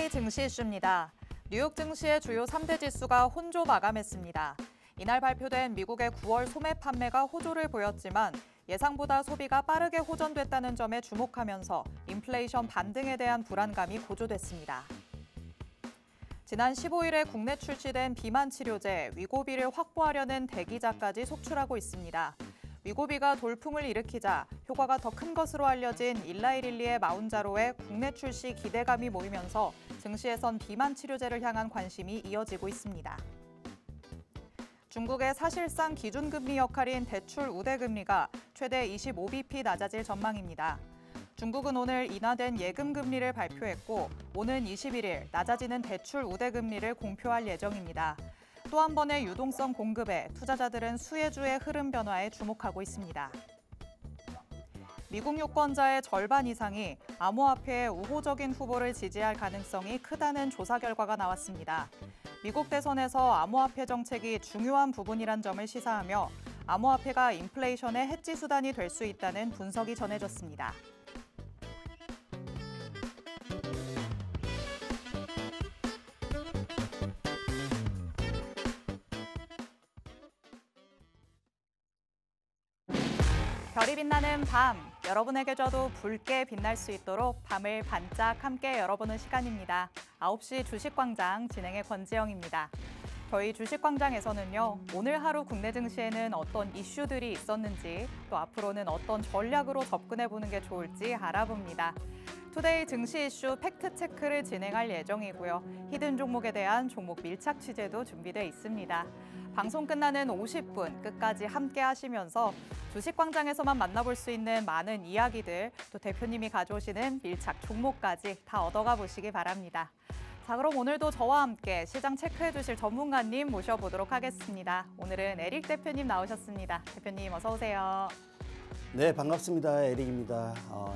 투데이 증시 이슈입니다. 뉴욕 증시의 주요 3대 지수가 혼조 마감했습니다. 이날 발표된 미국의 9월 소매 판매가 호조를 보였지만 예상보다 소비가 빠르게 호전됐다는 점에 주목하면서 인플레이션 반등에 대한 불안감이 고조됐습니다. 지난 15일에 국내 출시된 비만 치료제 위고비를 확보하려는 대기자까지 속출하고 있습니다. 위고비가 돌풍을 일으키자 효과가 더 큰 것으로 알려진 일라이릴리의 마운자로의 국내 출시 기대감이 모이면서 증시에선 비만 치료제를 향한 관심이 이어지고 있습니다. 중국의 사실상 기준금리 역할인 대출 우대금리가 최대 25bp 낮아질 전망입니다. 중국은 오늘 인하된 예금금리를 발표했고 오는 21일 낮아지는 대출 우대금리를 공표할 예정입니다. 또 한 번의 유동성 공급에 투자자들은 수혜주의 흐름 변화에 주목하고 있습니다. 미국 유권자의 절반 이상이 암호화폐의 우호적인 후보를 지지할 가능성이 크다는 조사 결과가 나왔습니다. 미국 대선에서 암호화폐 정책이 중요한 부분이란 점을 시사하며 암호화폐가 인플레이션의 해지 수단이 될 수 있다는 분석이 전해졌습니다. 별이 빛나는 밤, 여러분에게 줘도 붉게 빛날 수 있도록 밤을 반짝 함께 열어보는 시간입니다. 9시 주식광장 진행의 권지영입니다. 저희 주식광장에서는요, 오늘 하루 국내 증시에는 어떤 이슈들이 있었는지, 또 앞으로는 어떤 전략으로 접근해보는 게 좋을지 알아봅니다. 투데이 증시 이슈 팩트체크를 진행할 예정이고요. 히든 종목에 대한 종목 밀착 취재도 준비돼 있습니다. 방송 끝나는 50분 끝까지 함께 하시면서 주식광장에서만 만나볼 수 있는 많은 이야기들, 또 대표님이 가져오시는 밀착 종목까지 다 얻어가 보시기 바랍니다. 자, 그럼 오늘도 저와 함께 시장 체크해 주실 전문가님 모셔보도록 하겠습니다. 오늘은 에릭 대표님 나오셨습니다. 대표님 어서 오세요. 네, 반갑습니다. 에릭입니다.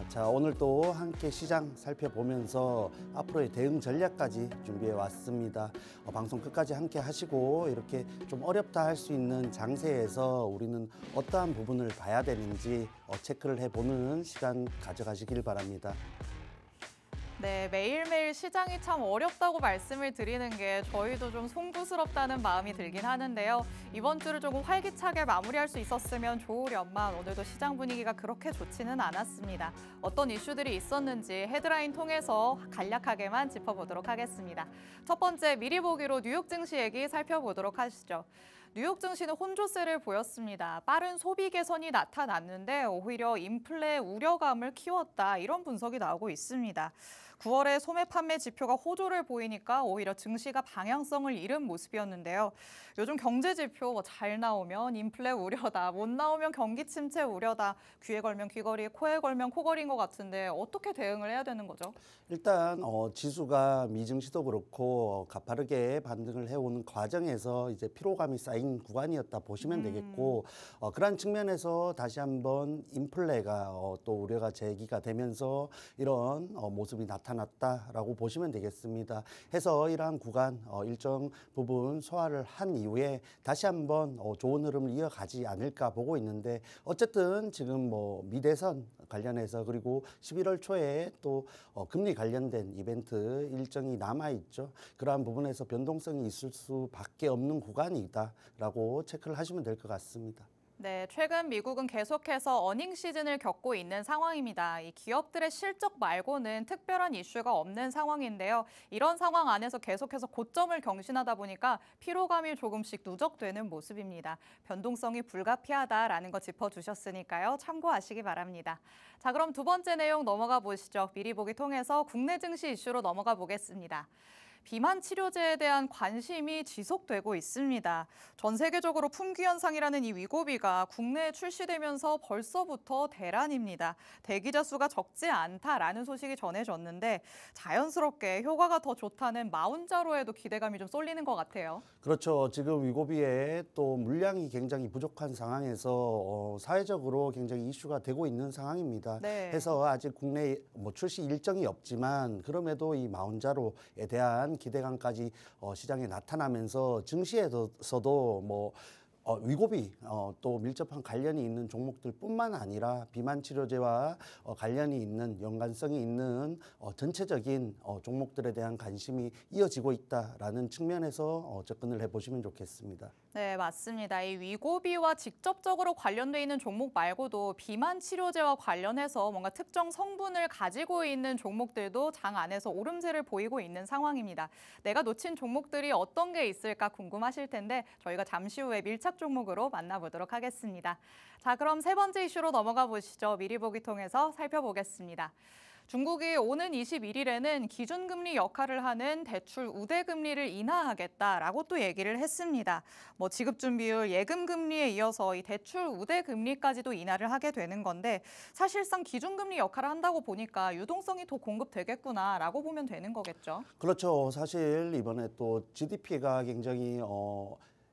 자, 오늘 또 함께 시장 살펴보면서 앞으로의 대응 전략까지 준비해 왔습니다. 방송 끝까지 함께 하시고 이렇게 좀 어렵다 할 수 있는 장세에서 우리는 어떠한 부분을 봐야 되는지 체크를 해보는 시간 가져가시길 바랍니다. 네, 매일매일 시장이 참 어렵다고 말씀을 드리는 게 저희도 좀 송구스럽다는 마음이 들긴 하는데요. 이번 주를 조금 활기차게 마무리할 수 있었으면 좋으련만 오늘도 시장 분위기가 그렇게 좋지는 않았습니다. 어떤 이슈들이 있었는지 헤드라인 통해서 간략하게만 짚어보도록 하겠습니다. 첫 번째, 미리 보기로 뉴욕 증시 얘기 살펴보도록 하시죠. 뉴욕 증시는 혼조세를 보였습니다. 빠른 소비 개선이 나타났는데 오히려 인플레 우려감을 키웠다, 이런 분석이 나오고 있습니다. 9월에 소매 판매 지표가 호조를 보이니까 오히려 증시가 방향성을 잃은 모습이었는데요. 요즘 경제 지표 잘 나오면 인플레 우려다, 못 나오면 경기 침체 우려다, 귀에 걸면 귀걸이, 코에 걸면 코걸이인 것 같은데 어떻게 대응을 해야 되는 거죠? 일단 지수가 미증시도 그렇고 가파르게 반등을 해오는 과정에서 이제 피로감이 쌓인 구간이었다 보시면 되겠고, 그러한 측면에서 다시 한번 인플레가 또 우려가 제기가 되면서 이런 모습이 나타났다라고 보시면 되겠습니다. 해서 이러한 구간 일정 부분 소화를 한 이후에 다시 한번 좋은 흐름을 이어가지 않을까 보고 있는데, 어쨌든 지금 미대선 관련해서 그리고 11월 초에 또 금리 관련된 이벤트 일정이 남아있죠. 그러한 부분에서 변동성이 있을 수밖에 없는 구간이다라고 체크를 하시면 될 것 같습니다. 네, 최근 미국은 계속해서 어닝 시즌을 겪고 있는 상황입니다. 이 기업들의 실적 말고는 특별한 이슈가 없는 상황인데요. 이런 상황 안에서 계속해서 고점을 경신하다 보니까 피로감이 조금씩 누적되는 모습입니다. 변동성이 불가피하다라는 거 짚어주셨으니까요. 참고하시기 바랍니다. 자, 그럼 두 번째 내용 넘어가 보시죠. 미리 보기 통해서 국내 증시 이슈로 넘어가 보겠습니다. 비만 치료제에 대한 관심이 지속되고 있습니다. 전 세계적으로 품귀 현상이라는 이 위고비가 국내에 출시되면서 벌써부터 대란입니다. 대기자 수가 적지 않다라는 소식이 전해졌는데 자연스럽게 효과가 더 좋다는 마운자로에도 기대감이 좀 쏠리는 것 같아요. 그렇죠. 지금 위고비에 또 물량이 굉장히 부족한 상황에서 사회적으로 굉장히 이슈가 되고 있는 상황입니다. 네. 해서 아직 국내 출시 일정이 없지만 그럼에도 이 마운자로에 대한 기대감까지 시장에 나타나면서 증시에서도 위고비 또 밀접한 관련이 있는 종목들뿐만 아니라 비만 치료제와 관련이 있는 연관성이 있는 전체적인 종목들에 대한 관심이 이어지고 있다라는 측면에서 접근을 해보시면 좋겠습니다. 네, 맞습니다. 이 위고비와 직접적으로 관련돼 있는 종목 말고도 비만 치료제와 관련해서 뭔가 특정 성분을 가지고 있는 종목들도 장 안에서 오름세를 보이고 있는 상황입니다. 내가 놓친 종목들이 어떤 게 있을까 궁금하실 텐데 저희가 잠시 후에 밀착 종목으로 만나보도록 하겠습니다. 자, 그럼 세 번째 이슈로 넘어가 보시죠. 미리 보기 통해서 살펴보겠습니다. 중국이 오는 21일에는 기준금리 역할을 하는 대출 우대금리를 인하하겠다라고 또 얘기를 했습니다. 지급준비율, 예금금리에 이어서 이 대출 우대금리까지도 인하를 하게 되는 건데 사실상 기준금리 역할을 한다고 보니까 유동성이 더 공급되겠구나라고 보면 되는 거겠죠. 그렇죠. 사실 이번에 또 GDP가 굉장히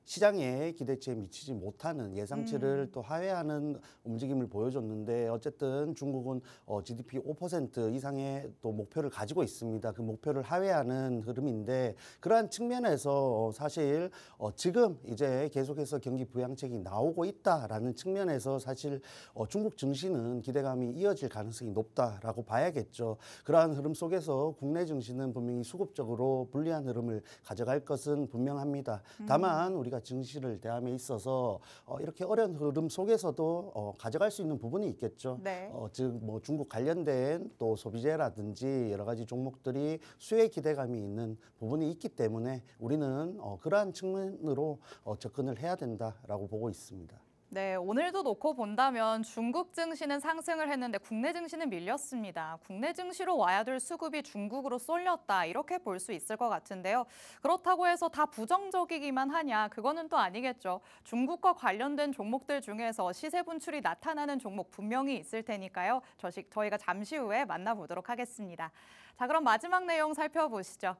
시장의 기대치에 미치지 못하는 예상치를 또 하회하는 움직임을 보여줬는데 어쨌든 중국은 GDP 5% 이상의 또 목표를 가지고 있습니다. 그 목표를 하회하는 흐름인데 그러한 측면에서 사실 지금 이제 계속해서 경기 부양책이 나오고 있다라는 측면에서 사실 중국 증시는 기대감이 이어질 가능성이 높다라고 봐야겠죠. 그러한 흐름 속에서 국내 증시는 분명히 수급적으로 불리한 흐름을 가져갈 것은 분명합니다. 다만 우리가 증시를 대함에 있어서 이렇게 어려운 흐름 속에서도 가져갈 수 있는 부분이 있겠죠. 네. 즉 중국 관련된 또 소비재라든지 여러 가지 종목들이 수혜 기대감이 있는 부분이 있기 때문에 우리는 그러한 측면으로 접근을 해야 된다라고 보고 있습니다. 네, 오늘도 놓고 본다면 중국 증시는 상승을 했는데 국내 증시는 밀렸습니다. 국내 증시로 와야 될 수급이 중국으로 쏠렸다 이렇게 볼 수 있을 것 같은데요. 그렇다고 해서 다 부정적이기만 하냐? 그거는 또 아니겠죠. 중국과 관련된 종목들 중에서 시세 분출이 나타나는 종목 분명히 있을 테니까요. 저희가 잠시 후에 만나보도록 하겠습니다. 자, 그럼 마지막 내용 살펴보시죠.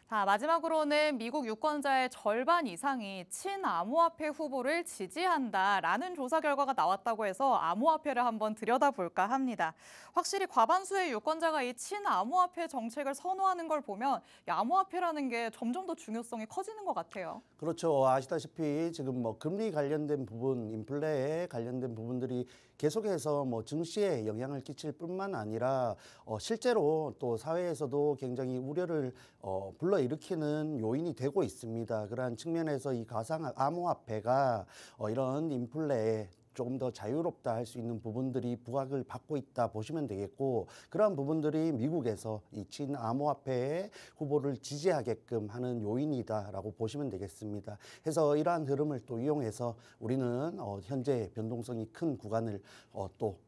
자, 마지막으로는 미국 유권자의 절반 이상이 친암호화폐 후보를 지지한다라는 조사 결과가 나왔다고 해서 암호화폐를 한번 들여다볼까 합니다. 확실히 과반수의 유권자가 이 친암호화폐 정책을 선호하는 걸 보면 이 암호화폐라는 게 점점 더 중요성이 커지는 것 같아요. 그렇죠. 아시다시피 지금 금리 관련된 부분, 인플레에 관련된 부분들이 계속해서 증시에 영향을 끼칠 뿐만 아니라 실제로 또 사회에서도 굉장히 우려를 불러일으키는 요인이 되고 있습니다. 그러한 측면에서 이 가상 암호화폐가 이런 인플레에 조금 더 자유롭다 할 수 있는 부분들이 부각을 받고 있다 보시면 되겠고 그러한 부분들이 미국에서 이 친암호화폐의 후보를 지지하게끔 하는 요인이다라고 보시면 되겠습니다. 해서 이러한 흐름을 또 이용해서 우리는 현재 변동성이 큰 구간을 또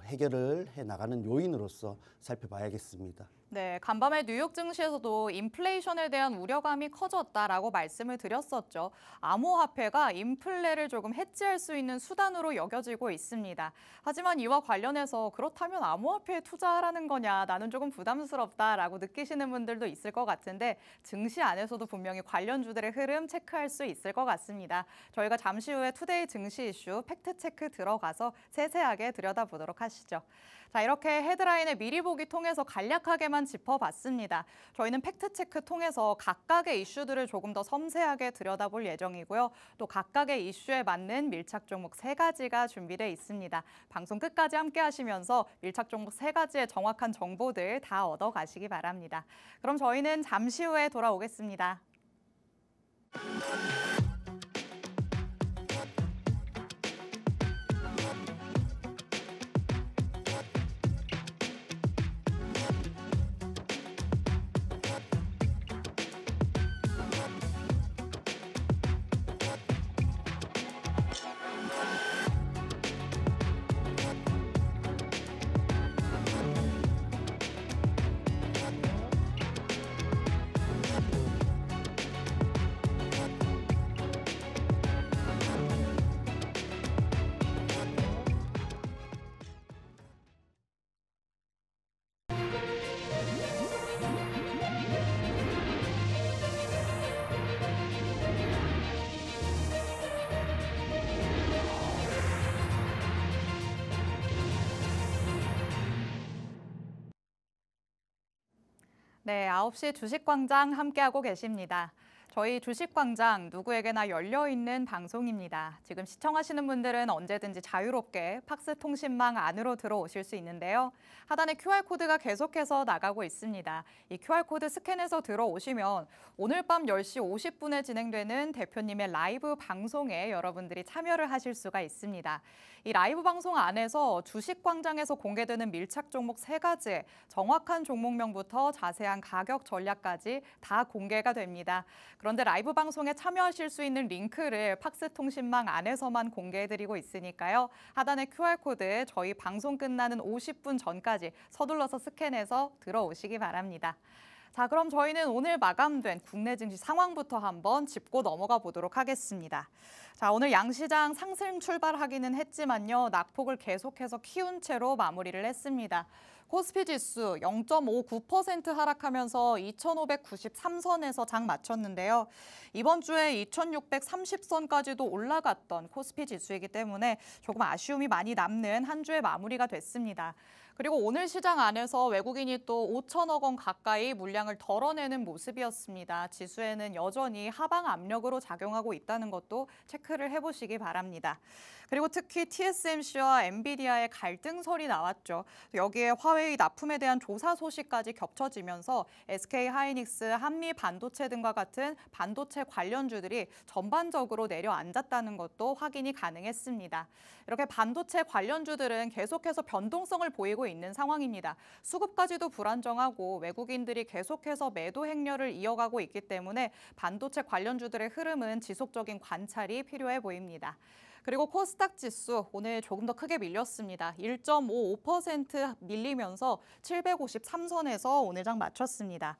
해결을 해 나가는 요인으로서 살펴봐야겠습니다. 네, 간밤에 뉴욕 증시에서도 인플레이션에 대한 우려감이 커졌다라고 말씀을 드렸었죠. 암호화폐가 인플레를 조금 해지할 수 있는 수단으로 여겨지고 있습니다. 하지만 이와 관련해서 그렇다면 암호화폐에 투자하라는 거냐, 나는 조금 부담스럽다라고 느끼시는 분들도 있을 것 같은데 증시 안에서도 분명히 관련주들의 흐름 체크할 수 있을 것 같습니다. 저희가 잠시 후에 투데이 증시 이슈 팩트체크 들어가서 세세하게 들여다보도록 하시죠. 자, 이렇게 헤드라인을 미리 보기 통해서 간략하게만 짚어봤습니다. 저희는 팩트체크 통해서 각각의 이슈들을 조금 더 섬세하게 들여다볼 예정이고요. 또 각각의 이슈에 맞는 밀착 종목 3가지가 준비되어 있습니다. 방송 끝까지 함께 하시면서 밀착 종목 3가지의 정확한 정보들 다 얻어가시기 바랍니다. 그럼 저희는 잠시 후에 돌아오겠습니다. 네, 9시 주식광장 함께하고 계십니다. 저희 주식광장 누구에게나 열려있는 방송입니다. 지금 시청하시는 분들은 언제든지 자유롭게 팍스 통신망 안으로 들어오실 수 있는데요. 하단에 QR코드가 계속해서 나가고 있습니다. 이 QR코드 스캔해서 들어오시면 오늘 밤 10시 50분에 진행되는 대표님의 라이브 방송에 여러분들이 참여를 하실 수가 있습니다. 이 라이브 방송 안에서 주식광장에서 공개되는 밀착 종목 3가지, 정확한 종목명부터 자세한 가격 전략까지 다 공개가 됩니다. 그런데 라이브 방송에 참여하실 수 있는 링크를 팍스 통신망 안에서만 공개해드리고 있으니까요. 하단의 QR코드 저희 방송 끝나는 50분 전까지 서둘러서 스캔해서 들어오시기 바랍니다. 자, 그럼 저희는 오늘 마감된 국내 증시 상황부터 한번 짚고 넘어가 보도록 하겠습니다. 자, 오늘 양시장 상승 출발하기는 했지만요. 낙폭을 계속해서 키운 채로 마무리를 했습니다. 코스피 지수 0.59% 하락하면서 2,593선에서 장 마쳤는데요. 이번 주에 2,630선까지도 올라갔던 코스피 지수이기 때문에 조금 아쉬움이 많이 남는 한 주의 마무리가 됐습니다. 그리고 오늘 시장 안에서 외국인이 또 5천억 원 가까이 물량을 덜어내는 모습이었습니다. 지수에는 여전히 하방 압력으로 작용하고 있다는 것도 체크를 해보시기 바랍니다. 그리고 특히 TSMC와 엔비디아의 갈등설이 나왔죠. 여기에 화웨이 납품에 대한 조사 소식까지 겹쳐지면서 SK하이닉스, 한미반도체 등과 같은 반도체 관련주들이 전반적으로 내려앉았다는 것도 확인이 가능했습니다. 이렇게 반도체 관련주들은 계속해서 변동성을 보이고 있는 상황입니다. 수급까지도 불안정하고 외국인들이 계속해서 매도 행렬을 이어가고 있기 때문에 반도체 관련주들의 흐름은 지속적인 관찰이 필요해 보입니다. 그리고 코스닥 지수 오늘 조금 더 크게 밀렸습니다. 1.55% 밀리면서 753선에서 오늘 장 마쳤습니다.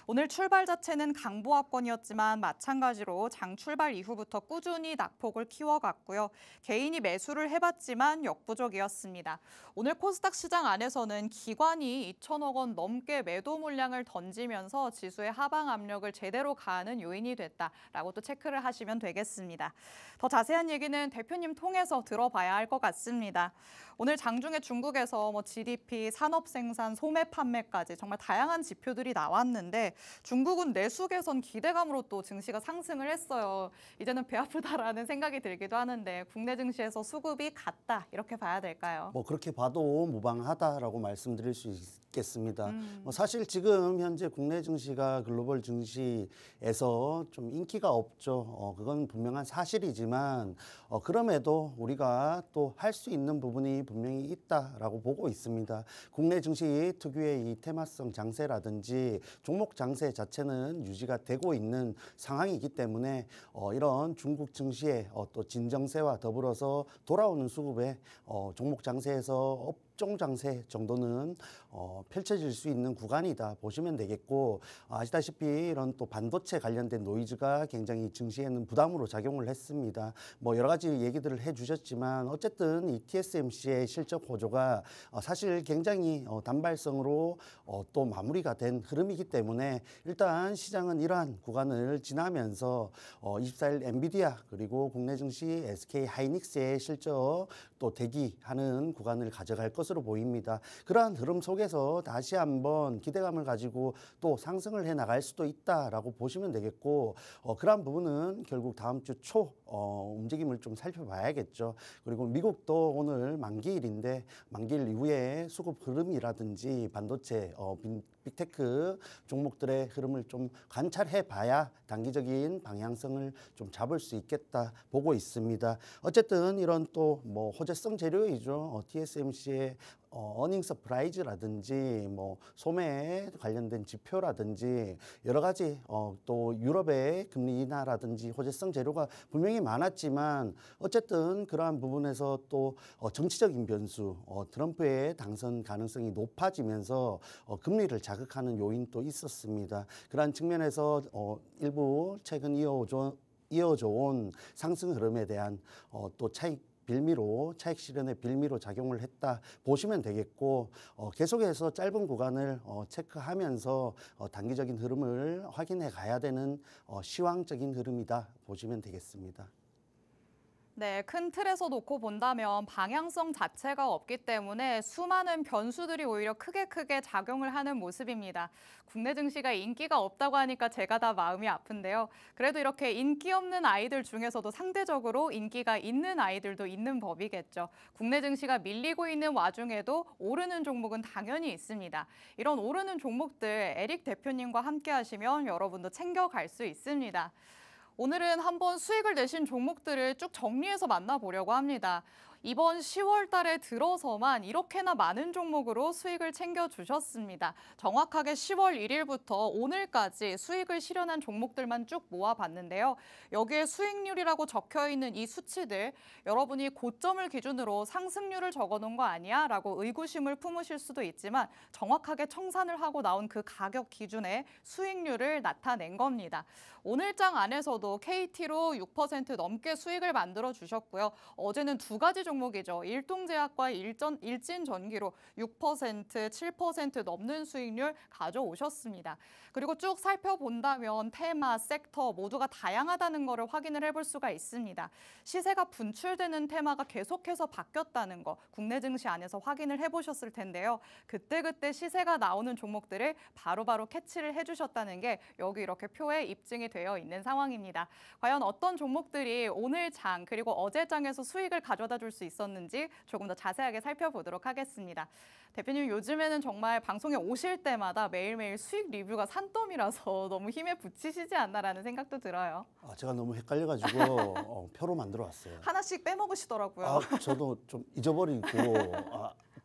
오늘 출발 자체는 강보합권이었지만 마찬가지로 장 출발 이후부터 꾸준히 낙폭을 키워갔고요. 개인이 매수를 해봤지만 역부족이었습니다. 오늘 코스닥 시장 안에서는 기관이 2천억 원 넘게 매도 물량을 던지면서 지수의 하방 압력을 제대로 가하는 요인이 됐다라고 또 체크를 하시면 되겠습니다. 더 자세한 얘기는 대표님 통해서 들어봐야 할 것 같습니다. 오늘 장중에 중국에서 GDP, 산업 생산, 소매 판매까지 정말 다양한 지표들이 나왔는데 중국은 내수 개선 기대감으로 또 증시가 상승을 했어요. 이제는 배 아프다라는 생각이 들기도 하는데 국내 증시에서 수급이 갔다 이렇게 봐야 될까요? 그렇게 봐도 무방하다라고 말씀드릴 수 있겠습니다. 사실 지금 현재 국내 증시가 글로벌 증시에서 좀 인기가 없죠. 그건 분명한 사실이지만 그럼에도 우리가 또 할 수 있는 부분이 분명히 있다라고 보고 있습니다. 국내 증시 특유의 이 테마성 장세라든지 종목 장세 자체는 유지가 되고 있는 상황이기 때문에 이런 중국 증시의 또 진정세와 더불어서 돌아오는 수급에 종목 장세에서 업종 장세 정도는 펼쳐질 수 있는 구간이다 보시면 되겠고, 아시다시피 이런 또 반도체 관련된 노이즈가 굉장히 증시에는 부담으로 작용을 했습니다. 여러 가지 얘기들을 해주셨지만 어쨌든 이 TSMC의 실적 호조가 사실 굉장히 단발성으로 또 마무리가 된 흐름이기 때문에 일단 시장은 이러한 구간을 지나면서 24일 엔비디아 그리고 국내 증시 SK하이닉스의 실적 또 대기하는 구간을 가져갈 것으로 보입니다. 그러한 흐름 속에서 다시 한번 기대감을 가지고 또 상승을 해 나갈 수도 있다라고 보시면 되겠고, 그러한 부분은 결국 다음 주 초 움직임을 좀 살펴봐야겠죠. 그리고 미국도 오늘 만기일인데 만기일 이후에 수급 흐름이라든지 반도체 빅테크 종목들의 흐름을 좀 관찰해 봐야 단기적인 방향성을 좀 잡을 수 있겠다 보고 있습니다. 어쨌든 이런 또 호재성 재료이죠. TSMC의 어닝 서프라이즈라든지 소매 관련된 지표라든지 여러 가지 또 유럽의 금리 인하라든지 호재성 재료가 분명히 많았지만 어쨌든 그러한 부분에서 또 정치적인 변수, 트럼프의 당선 가능성이 높아지면서 금리를 자극하는 요인도 있었습니다. 그러한 측면에서 일부 최근 이어져 온 상승 흐름에 대한 또 차익 실현의 빌미로 작용을 했다 보시면 되겠고, 계속해서 짧은 구간을 체크하면서 단기적인 흐름을 확인해 가야 되는 시황적인 흐름이다 보시면 되겠습니다. 네, 큰 틀에서 놓고 본다면 방향성 자체가 없기 때문에 수많은 변수들이 오히려 크게 작용을 하는 모습입니다. 국내 증시가 인기가 없다고 하니까 제가 다 마음이 아픈데요. 그래도 이렇게 인기 없는 아이들 중에서도 상대적으로 인기가 있는 아이들도 있는 법이겠죠. 국내 증시가 밀리고 있는 와중에도 오르는 종목은 당연히 있습니다. 이런 오르는 종목들 에릭 대표님과 함께 하시면 여러분도 챙겨갈 수 있습니다. 오늘은 한번 수익을 내신 종목들을 쭉 정리해서 만나보려고 합니다. 이번 10월 달에 들어서만 이렇게나 많은 종목으로 수익을 챙겨주셨습니다. 정확하게 10월 1일부터 오늘까지 수익을 실현한 종목들만 쭉 모아봤는데요. 여기에 수익률이라고 적혀있는 이 수치들, 여러분이 고점을 기준으로 상승률을 적어놓은 거 아니야? 라고 의구심을 품으실 수도 있지만 정확하게 청산을 하고 나온 그 가격 기준의 수익률을 나타낸 겁니다. 오늘장 안에서도 KT로 6% 넘게 수익을 만들어 주셨고요. 어제는 두 가지 종목이죠. 일동제약과 일진전기로 6%, 7% 넘는 수익률 가져오셨습니다. 그리고 쭉 살펴본다면 테마, 섹터 모두가 다양하다는 것을 확인을 해볼 수가 있습니다. 시세가 분출되는 테마가 계속해서 바뀌었다는 거 국내 증시 안에서 확인을 해보셨을 텐데요. 그때그때 시세가 나오는 종목들을 바로바로 캐치를 해주셨다는 게 여기 이렇게 표에 입증이 되어 있는 상황입니다. 과연 어떤 종목들이 오늘 장 그리고 어제 장에서 수익을 가져다 줄 수 있었는지 조금 더 자세하게 살펴보도록 하겠습니다. 대표님 요즘에는 정말 방송에 오실 때마다 매일매일 수익 리뷰가 산더미라서 너무 힘에 부치시지 않나라는 생각도 들어요. 제가 너무 헷갈려가지고 표로 만들어 왔어요. 하나씩 빼먹으시더라고요. 저도 좀 잊어버리고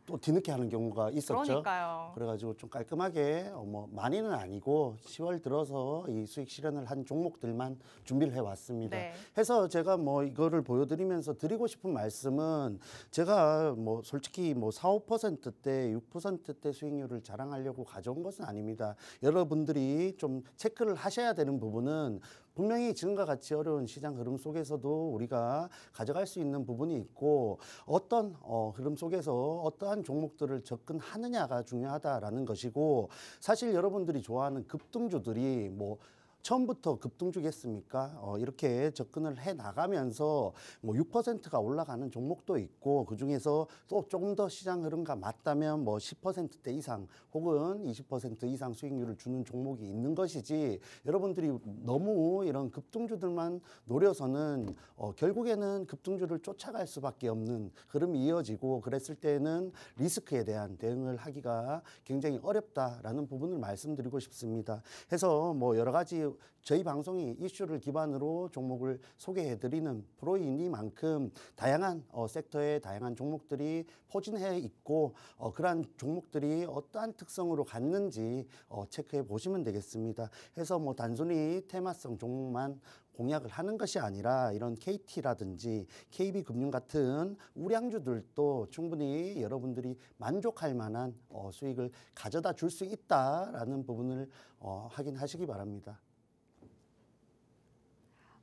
또 뒤늦게 하는 경우가 있었죠. 그러니까요. 그래가지고 좀 깔끔하게 뭐 많이는 아니고 10월 들어서 이 수익 실현을 한 종목들만 준비를 해왔습니다. 네. 해서 제가 뭐 이거를 보여드리면서 드리고 싶은 말씀은 제가 뭐 솔직히 뭐 4, 5%대, 6%대 수익률을 자랑하려고 가져온 것은 아닙니다. 여러분들이 좀 체크를 하셔야 되는 부분은 분명히 지금과 같이 어려운 시장 흐름 속에서도 우리가 가져갈 수 있는 부분이 있고 어떤 흐름 속에서 어떠한 종목들을 접근하느냐가 중요하다라는 것이고 사실 여러분들이 좋아하는 급등주들이 뭐 처음부터 급등주겠습니까? 이렇게 접근을 해 나가면서 뭐 6%가 올라가는 종목도 있고 그 중에서 또 조금 더 시장 흐름과 맞다면 뭐 10%대 이상 혹은 20% 이상 수익률을 주는 종목이 있는 것이지 여러분들이 너무 이런 급등주들만 노려서는 결국에는 급등주를 쫓아갈 수밖에 없는 흐름이 이어지고 그랬을 때는 리스크에 대한 대응을 하기가 굉장히 어렵다라는 부분을 말씀드리고 싶습니다. 해서 뭐 여러 가지 저희 방송이 이슈를 기반으로 종목을 소개해드리는 프로이니만큼 다양한 섹터의 다양한 종목들이 포진해 있고 그러한 종목들이 어떠한 특성으로 갔는지 체크해 보시면 되겠습니다. 해서 뭐 단순히 테마성 종목만 공략을 하는 것이 아니라 이런 KT라든지 KB금융 같은 우량주들도 충분히 여러분들이 만족할 만한 수익을 가져다 줄 수 있다라는 부분을 확인하시기 바랍니다.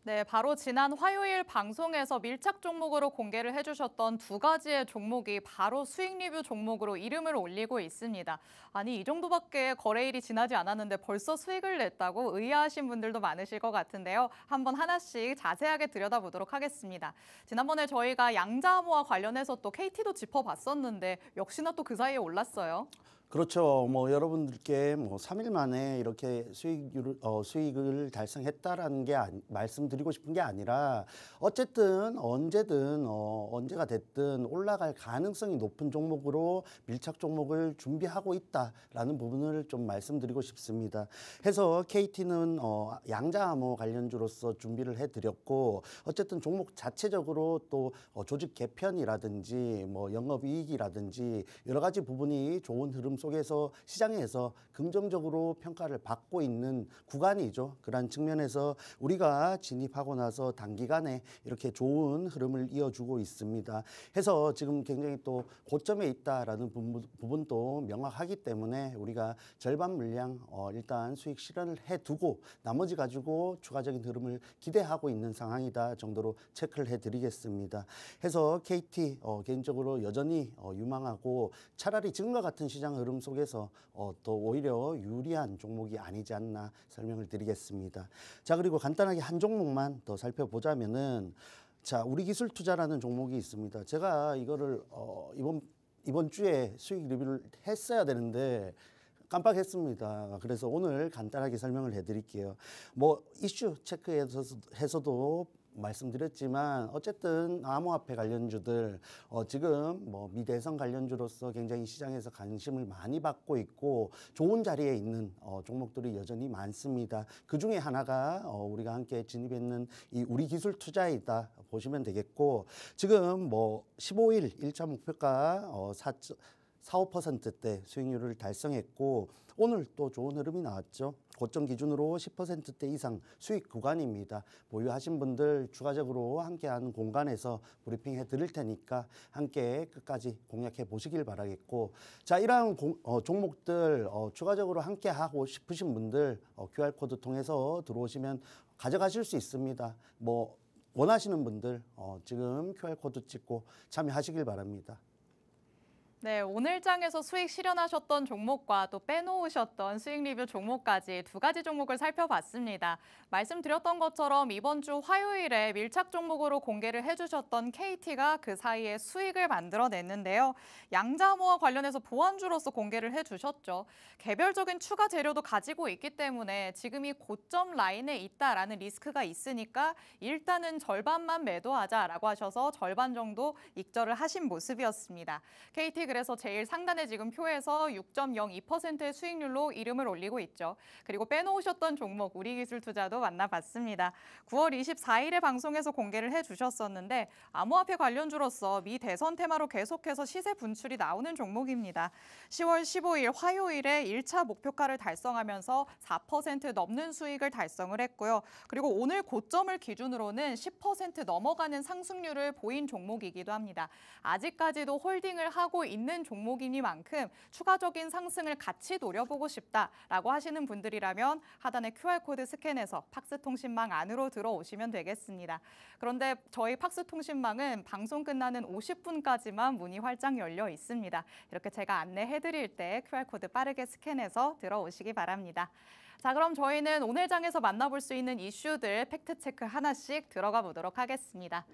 네, 바로 지난 화요일 방송에서 밀착 종목으로 공개를 해주셨던 두 가지의 종목이 바로 수익 리뷰 종목으로 이름을 올리고 있습니다. 아니, 이 정도밖에 거래일이 지나지 않았는데 벌써 수익을 냈다고 의아하신 분들도 많으실 것 같은데요. 한번 하나씩 자세하게 들여다보도록 하겠습니다. 지난번에 저희가 양자암호와 관련해서 또 KT도 짚어봤었는데 역시나 또 그 사이에 올랐어요. 그렇죠. 뭐 여러분들께 뭐 3일 만에 이렇게 수익을 달성했다라는 게 말씀드리고 싶은 게 아니라 어쨌든 언제가 됐든 올라갈 가능성이 높은 종목으로 밀착 종목을 준비하고 있다라는 부분을 좀 말씀드리고 싶습니다. 해서 KT는 양자암호 관련주로서 준비를 해드렸고 어쨌든 종목 자체적으로 또 조직 개편이라든지 뭐 영업이익이라든지 여러 가지 부분이 좋은 흐름 속에서 시장에서 긍정적으로 평가를 받고 있는 구간이죠. 그런 측면에서 우리가 진입하고 나서 단기간에 이렇게 좋은 흐름을 이어주고 있습니다. 해서 지금 굉장히 또 고점에 있다라는 부분도 명확하기 때문에 우리가 절반 물량 일단 수익 실현을 해두고 나머지 가지고 추가적인 흐름을 기대하고 있는 상황이다 정도로 체크를 해드리겠습니다. 해서 KT 개인적으로 여전히 유망하고 차라리 지금과 같은 시장 흐름 속에서 또 오히려 유리한 종목이 아니지 않나 설명을 드리겠습니다. 자, 그리고 간단하게 한 종목만 더 살펴보자면은 자, 우리 기술 투자라는 종목이 있습니다. 제가 이거를 이번 주에 수익 리뷰를 했어야 되는데 깜빡했습니다. 그래서 오늘 간단하게 설명을 해드릴게요. 뭐 이슈 체크해서도 말씀드렸지만 어쨌든 암호화폐 관련주들 지금 뭐 미대선 관련주로서 굉장히 시장에서 관심을 많이 받고 있고 좋은 자리에 있는 종목들이 여전히 많습니다. 그 중에 하나가 우리가 함께 진입했는 이 우리 기술 투자이다 보시면 되겠고 지금 뭐 15일 1차 목표가 4~5%대 수익률을 달성했고 오늘 또 좋은 흐름이 나왔죠. 고점 기준으로 10%대 이상 수익 구간입니다. 보유하신 분들 추가적으로 함께하는 공간에서 브리핑해 드릴 테니까 함께 끝까지 공략해 보시길 바라겠고 자 이러한 종목들 추가적으로 함께하고 싶으신 분들 QR코드 통해서 들어오시면 가져가실 수 있습니다. 뭐 원하시는 분들 지금 QR코드 찍고 참여하시길 바랍니다. 네, 오늘 장에서 수익 실현하셨던 종목과 또 빼놓으셨던 수익 리뷰 종목까지 두 가지 종목을 살펴봤습니다. 말씀드렸던 것처럼 이번 주 화요일에 밀착 종목으로 공개를 해주셨던 KT가 그 사이에 수익을 만들어냈는데요. 양자모와 관련해서 보완주로서 공개를 해주셨죠. 개별적인 추가 재료도 가지고 있기 때문에 지금이 고점 라인에 있다라는 리스크가 있으니까 일단은 절반만 매도하자라고 하셔서 절반 정도 익절을 하신 모습이었습니다. KT 그래서 제일 상단에 지금 표에서 6.02%의 수익률로 이름을 올리고 있죠. 그리고 빼놓으셨던 종목 우리기술투자도 만나봤습니다. 9월 24일에 방송에서 공개를 해주셨었는데 암호화폐 관련주로서 미 대선 테마로 계속해서 시세 분출이 나오는 종목입니다. 10월 15일 화요일에 1차 목표가를 달성하면서 4% 넘는 수익을 달성을 했고요. 그리고 오늘 고점을 기준으로는 10% 넘어가는 상승률을 보인 종목이기도 합니다. 아직까지도 홀딩을 하고 있는 종목이니만큼 추가적인 상승을 같이 노려보고 싶다라고 하시는 분들이라면 하단의 QR코드 스캔해서 팍스통신망 안으로 들어오시면 되겠습니다. 그런데 저희 팍스통신망은 방송 끝나는 50분까지만 문이 활짝 열려 있습니다. 이렇게 제가 안내해드릴 때 QR코드 빠르게 스캔해서 들어오시기 바랍니다. 자, 그럼 저희는 오늘 장에서 만나볼 수 있는 이슈들 팩트체크 하나씩 들어가 보도록 하겠습니다.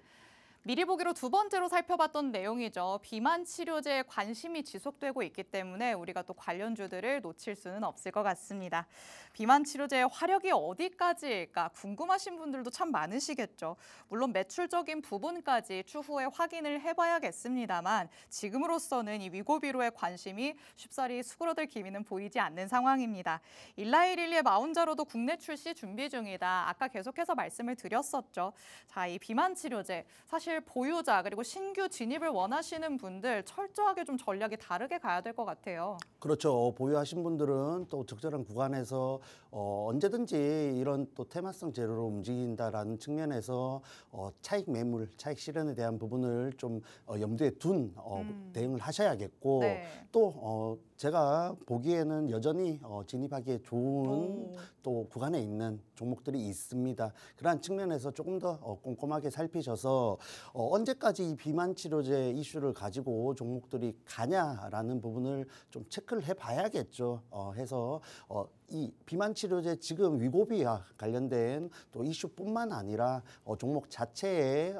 미리 보기로 두 번째로 살펴봤던 내용이죠. 비만 치료제에 관심이 지속되고 있기 때문에 우리가 또 관련주들을 놓칠 수는 없을 것 같습니다. 비만 치료제의 화력이 어디까지일까 궁금하신 분들도 참 많으시겠죠. 물론 매출적인 부분까지 추후에 확인을 해봐야겠습니다만 지금으로서는 이 위고비로의 관심이 쉽사리 수그러들 기미는 보이지 않는 상황입니다. 일라이릴리의 마운자로도 국내 출시 준비 중이다. 아까 계속해서 말씀을 드렸었죠. 자, 이 비만 치료제 사실 보유자 그리고 신규 진입을 원하시는 분들 철저하게 좀 전략이 다르게 가야 될 것 같아요. 그렇죠. 보유하신 분들은 또 적절한 구간에서 언제든지 이런 또 테마성 재료로 움직인다라는 측면에서 차익 매물, 차익 실현에 대한 부분을 좀 염두에 둔 대응을 하셔야겠고 네. 또 제가 보기에는 여전히 진입하기에 좋은 또 구간에 있는 종목들이 있습니다. 그러한 측면에서 조금 더 꼼꼼하게 살피셔서 언제까지 이 비만 치료제 이슈를 가지고 종목들이 가냐라는 부분을 좀 체크를 해봐야겠죠. 해서 이 비만 치료제 지금 위고비와 관련된 또 이슈뿐만 아니라 종목 자체에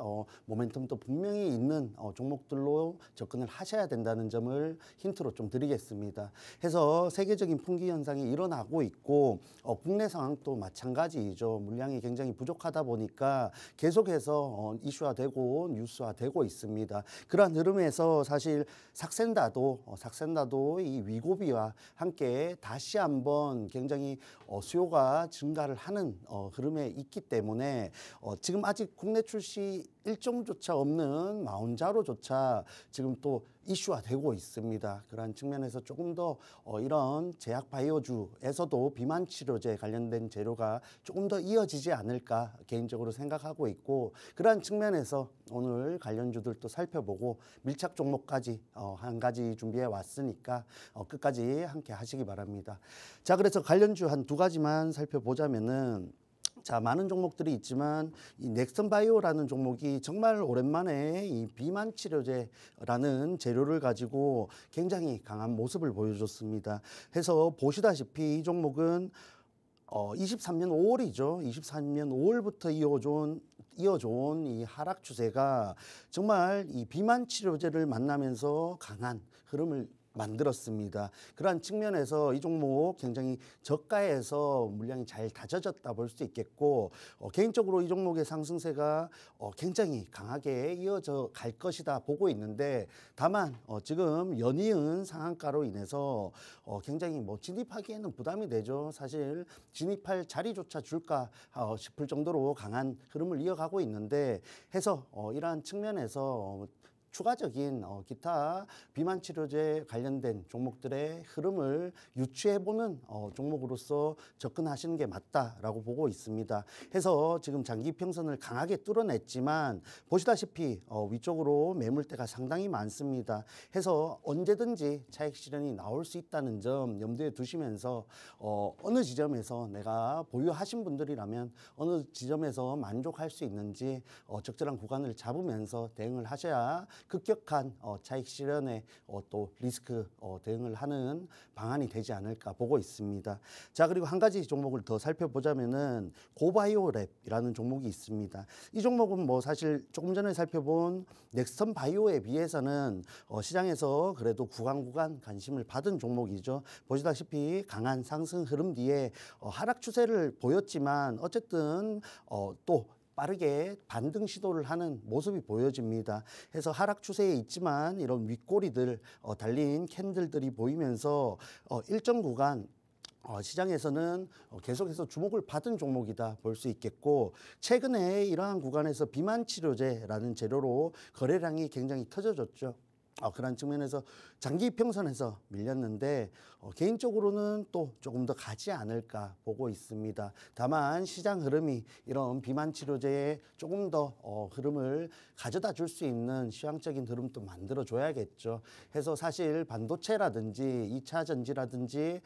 모멘텀도 분명히 있는 종목들로 접근을 하셔야 된다는 점을 힌트로 좀 드리겠습니다. 해서 세계적인 풍기 현상이 일어나고 있고 국내 상황도 마찬가지이죠. 물량이 굉장히 부족하다 보니까 계속해서 이슈화되고 뉴스화되고 있습니다. 그러한 흐름에서 사실 삭센다도 이 위고비와 함께 다시 한번 굉장히 수요가 증가를 하는 흐름에 있기 때문에 지금 아직 국내 출시 일정조차 없는 마운자로조차 지금 또 이슈화되고 있습니다. 그러한 측면에서 조금 더 이런 제약 바이오주에서도 비만 치료제 관련된 재료가 조금 더 이어지지 않을까 개인적으로 생각하고 있고 그러한 측면에서 오늘 관련주들도 살펴보고 밀착 종목까지 한 가지 준비해 왔으니까 끝까지 함께 하시기 바랍니다. 자, 그래서 관련주 한 두 가지만 살펴보자면은 자, 많은 종목들이 있지만 이 넥슨 바이오라는 종목이 정말 오랜만에 이 비만 치료제라는 재료를 가지고 굉장히 강한 모습을 보여줬습니다. 해서 보시다시피 이 종목은 23년 5월이죠. 23년 5월부터 이어져온 이어져온 이 하락 추세가 정말 이 비만 치료제를 만나면서 강한 흐름을 만들었습니다. 그러한 측면에서 이 종목 굉장히 저가에서 물량이 잘 다져졌다 볼 수 있겠고 개인적으로 이 종목의 상승세가 굉장히 강하게 이어져 갈 것이다 보고 있는데 다만 지금 연이은 상한가로 인해서 굉장히 뭐 진입하기에는 부담이 되죠. 사실 진입할 자리조차 줄까 싶을 정도로 강한 흐름을 이어가고 있는데 해서 이러한 측면에서 추가적인 기타 비만 치료제 관련된 종목들의 흐름을 유추해보는 종목으로서 접근하시는 게 맞다라고 보고 있습니다. 해서 지금 장기 평선을 강하게 뚫어냈지만 보시다시피 위쪽으로 매물대가 상당히 많습니다. 해서 언제든지 차익 실현이 나올 수 있다는 점 염두에 두시면서 어느 지점에서 내가 보유하신 분들이라면 어느 지점에서 만족할 수 있는지 적절한 구간을 잡으면서 대응을 하셔야 급격한 차익 실현에 또 리스크 대응을 하는 방안이 되지 않을까 보고 있습니다. 자, 그리고 한 가지 종목을 더 살펴보자면은 고바이오랩이라는 종목이 있습니다. 이 종목은 뭐 사실 조금 전에 살펴본 넥스턴 바이오에 비해서는 시장에서 그래도 구간 관심을 받은 종목이죠. 보시다시피 강한 상승 흐름 뒤에 하락 추세를 보였지만 어쨌든 또 빠르게 반등 시도를 하는 모습이 보여집니다. 해서 하락 추세에 있지만 이런 윗꼬리들 달린 캔들들이 보이면서 일정 구간 시장에서는 계속해서 주목을 받은 종목이다 볼 수 있겠고 최근에 이러한 구간에서 비만 치료제라는 재료로 거래량이 굉장히 터져졌죠. 그런 측면에서 장기 평선에서 밀렸는데 개인적으로는 또 조금 더 가지 않을까 보고 있습니다. 다만 시장 흐름이 이런 비만 치료제에 조금 더 흐름을 가져다 줄 수 있는 시황적인 흐름도 만들어 줘야겠죠. 해서 사실 반도체라든지 2차 전지라든지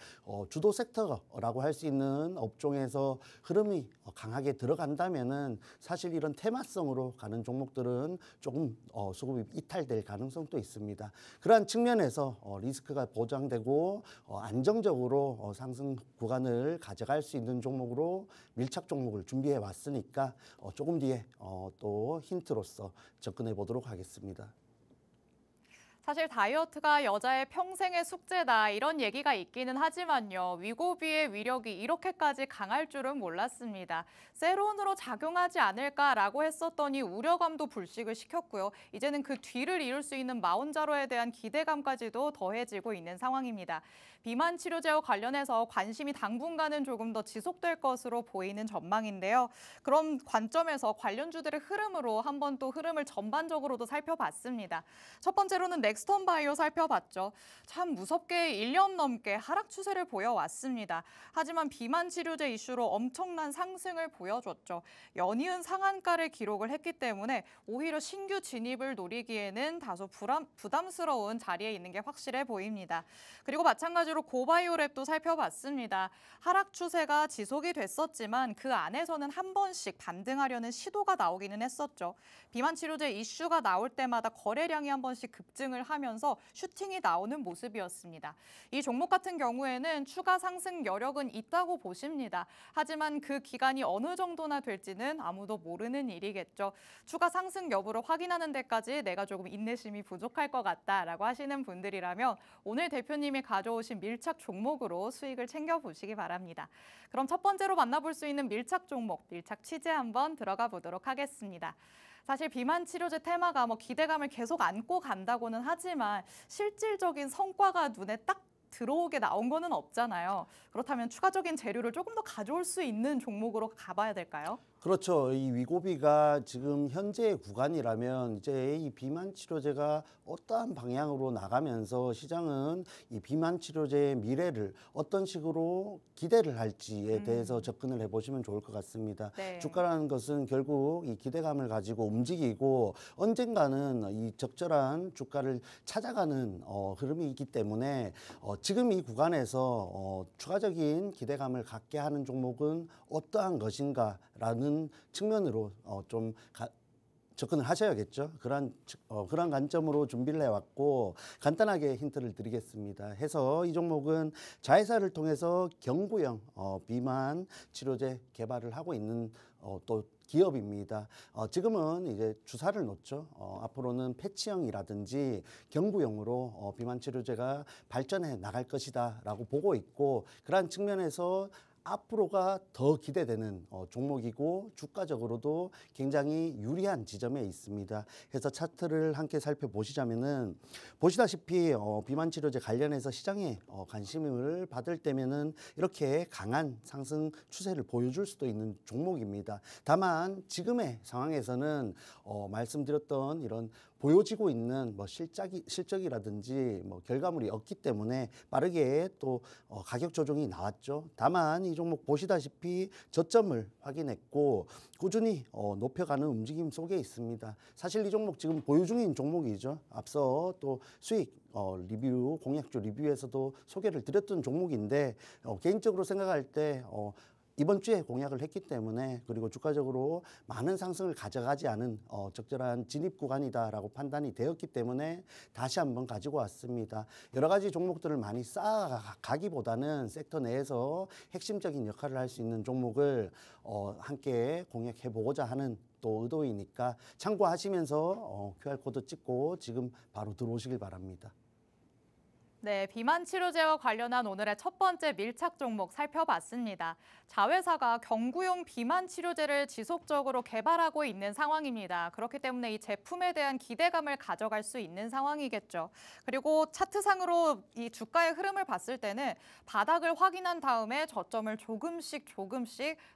주도 섹터라고 할 수 있는 업종에서 흐름이 강하게 들어간다면은 사실 이런 테마성으로 가는 종목들은 조금 수급이 이탈될 가능성도 있습니다. 그러한 측면에서 리스크가 보장되고 안정적으로 상승 구간을 가져갈 수 있는 종목으로 밀착 종목을 준비해 왔으니까 조금 뒤에 또 힌트로서 접근해 보도록 하겠습니다. 사실 다이어트가 여자의 평생의 숙제다 이런 얘기가 있기는 하지만요. 위고비의 위력이 이렇게까지 강할 줄은 몰랐습니다. 세론으로 작용하지 않을까라고 했었더니 우려감도 불식을 시켰고요. 이제는 그 뒤를 이을 수 있는 마온자로에 대한 기대감까지도 더해지고 있는 상황입니다. 비만 치료제와 관련해서 관심이 당분간은 조금 더 지속될 것으로 보이는 전망인데요. 그런 관점에서 관련주들의 흐름으로 한번 또 흐름을 전반적으로도 살펴봤습니다. 첫 번째로는 넥스턴 바이오 살펴봤죠. 참 무섭게 1년 넘게 하락 추세를 보여왔습니다. 하지만 비만 치료제 이슈로 엄청난 상승을 보여줬죠. 연이은 상한가를 기록을 했기 때문에 오히려 신규 진입을 노리기에는 다소 부담스러운 자리에 있는 게 확실해 보입니다. 그리고 마찬가지로 고바이오랩도 살펴봤습니다. 하락 추세가 지속이 됐었지만 그 안에서는 한 번씩 반등하려는 시도가 나오기는 했었죠. 비만 치료제 이슈가 나올 때마다 거래량이 한 번씩 급증을 하면서 슈팅이 나오는 모습이었습니다. 이 종목 같은 경우에는 추가 상승 여력은 있다고 보십니다. 하지만 그 기간이 어느 정도나 될지는 아무도 모르는 일이겠죠. 추가 상승 여부를 확인하는 데까지 내가 조금 인내심이 부족할 것 같다라고 하시는 분들이라면 오늘 대표님이 가져오신 밀착 종목으로 수익을 챙겨보시기 바랍니다. 그럼 첫 번째로 만나볼 수 있는 밀착 종목, 밀착 취재 한번 들어가 보도록 하겠습니다. 사실 비만 치료제 테마가 기대감을 계속 안고 간다고는 하지만 실질적인 성과가 눈에 딱 들어오게 나온 거는 없잖아요. 그렇다면 추가적인 재료를 조금 더 가져올 수 있는 종목으로 가봐야 될까요? 그렇죠. 이 위고비가 지금 현재의 구간이라면 이제 이 비만 치료제가 어떠한 방향으로 나가면서 시장은 이 비만 치료제의 미래를 어떤 식으로 기대를 할지에 대해서 접근을 해보시면 좋을 것 같습니다. 네. 주가라는 것은 결국 이 기대감을 가지고 움직이고 언젠가는 이 적절한 주가를 찾아가는 흐름이 있기 때문에 지금 이 구간에서 추가적인 기대감을 갖게 하는 종목은 어떠한 것인가라는 측면으로 좀 접근을 하셔야겠죠. 그런 관점으로 준비를 해왔고 간단하게 힌트를 드리겠습니다. 해서 이 종목은 자회사를 통해서 경구형 비만 치료제 개발을 하고 있는 또 기업입니다. 지금은 이제 주사를 놓죠. 앞으로는 패치형이라든지 경구용으로 비만 치료제가 발전해 나갈 것이다라고 보고 있고, 그러한 측면에서 앞으로가 더 기대되는 종목이고 주가적으로도 굉장히 유리한 지점에 있습니다. 그래서 차트를 함께 살펴보시자면은 보시다시피 비만 치료제 관련해서 시장에 관심을 받을 때면은 이렇게 강한 상승 추세를 보여줄 수도 있는 종목입니다. 다만 지금의 상황에서는 말씀드렸던 이런 보여지고 있는 뭐 실적이라든지 뭐 결과물이 없기 때문에 빠르게 또 가격 조정이 나왔죠. 다만 이 종목 보시다시피 저점을 확인했고 꾸준히 높여가는 움직임 속에 있습니다. 사실 이 종목 지금 보유 중인 종목이죠. 앞서 또 수익 리뷰, 공약주 리뷰에서도 소개를 드렸던 종목인데 개인적으로 생각할 때 이번 주에 공약을 했기 때문에, 그리고 주가적으로 많은 상승을 가져가지 않은 적절한 진입 구간이다라고 판단이 되었기 때문에 다시 한번 가지고 왔습니다. 여러 가지 종목들을 많이 쌓아가기보다는 섹터 내에서 핵심적인 역할을 할 수 있는 종목을 함께 공략해 보고자 하는 또 의도이니까 참고하시면서 QR코드 찍고 지금 바로 들어오시길 바랍니다. 네, 비만 치료제와 관련한 오늘의 첫 번째 밀착 종목 살펴봤습니다. 자회사가 경구용 비만 치료제를 지속적으로 개발하고 있는 상황입니다. 그렇기 때문에 이 제품에 대한 기대감을 가져갈 수 있는 상황이겠죠. 그리고 차트상으로 이 주가의 흐름을 봤을 때는 바닥을 확인한 다음에 저점을 조금씩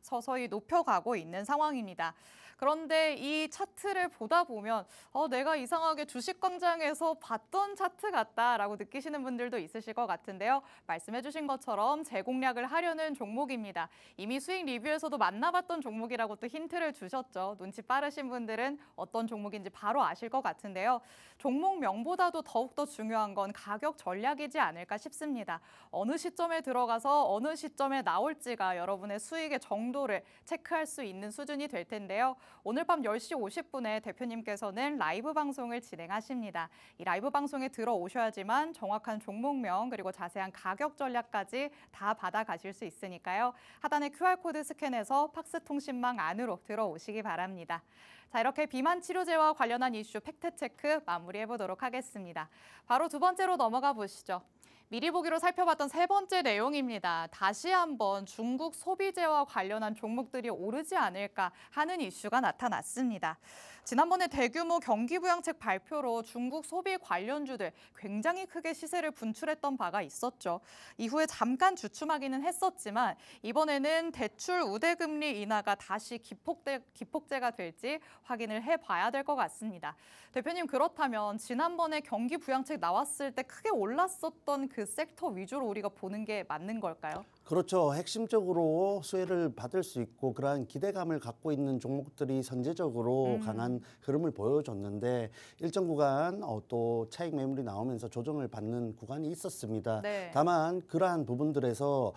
서서히 높여가고 있는 상황입니다. 그런데 이 차트를 보다 보면 내가 이상하게 주식광장에서 봤던 차트 같다라고 느끼시는 분들도 있으실 것 같은데요. 말씀해 주신 것처럼 재공략을 하려는 종목입니다. 이미 수익 리뷰에서도 만나봤던 종목이라고 또 힌트를 주셨죠. 눈치 빠르신 분들은 어떤 종목인지 바로 아실 것 같은데요. 종목명보다도 더욱더 중요한 건 가격 전략이지 않을까 싶습니다. 어느 시점에 들어가서 어느 시점에 나올지가 여러분의 수익의 정도를 체크할 수 있는 수준이 될 텐데요. 오늘 밤 10시 50분에 대표님께서는 라이브 방송을 진행하십니다. 이 라이브 방송에 들어오셔야지만 정확한 종목명 그리고 자세한 가격 전략까지 다 받아가실 수 있으니까요. 하단에 QR코드 스캔해서 팍스통신망 안으로 들어오시기 바랍니다. 자, 이렇게 비만 치료제와 관련한 이슈 팩트체크 마무리해보도록 하겠습니다. 바로 두 번째로 넘어가 보시죠. 미리 보기로 살펴봤던 세 번째 내용입니다. 다시 한번 중국 소비재와 관련한 종목들이 오르지 않을까 하는 이슈가 나타났습니다. 지난번에 대규모 경기부양책 발표로 중국 소비 관련주들 굉장히 크게 시세를 분출했던 바가 있었죠. 이후에 잠깐 주춤하기는 했었지만 이번에는 대출 우대금리 인하가 다시 기폭제가 될지 확인을 해봐야 될 것 같습니다. 대표님, 그렇다면 지난번에 경기부양책 나왔을 때 크게 올랐었던 그 섹터 위주로 우리가 보는 게 맞는 걸까요? 그렇죠. 핵심적으로 수혜를 받을 수 있고 그러한 기대감을 갖고 있는 종목들이 선제적으로 강한 흐름을 보여줬는데 일정 구간 또 차익 매물이 나오면서 조정을 받는 구간이 있었습니다. 네. 다만 그러한 부분들에서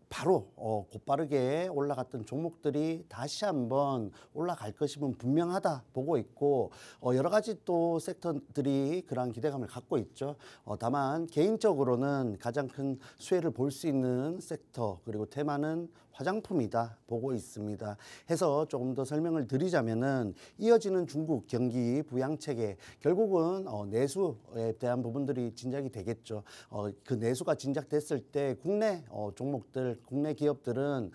바로 곧바르게 올라갔던 종목들이 다시 한번 올라갈 것임은 분명하다 보고 있고 여러 가지 또 섹터들이 그러한 기대감을 갖고 있죠. 다만 개인적으로는 가장 큰 수혜를 볼 수 있는 섹터 그리고 테마는 화장품이다 보고 있습니다. 해서 조금 더 설명을 드리자면은 이어지는 중국 경기 부양책에 결국은 내수에 대한 부분들이 진작이 되겠죠. 그 내수가 진작됐을 때 국내 종목들, 국내 기업들은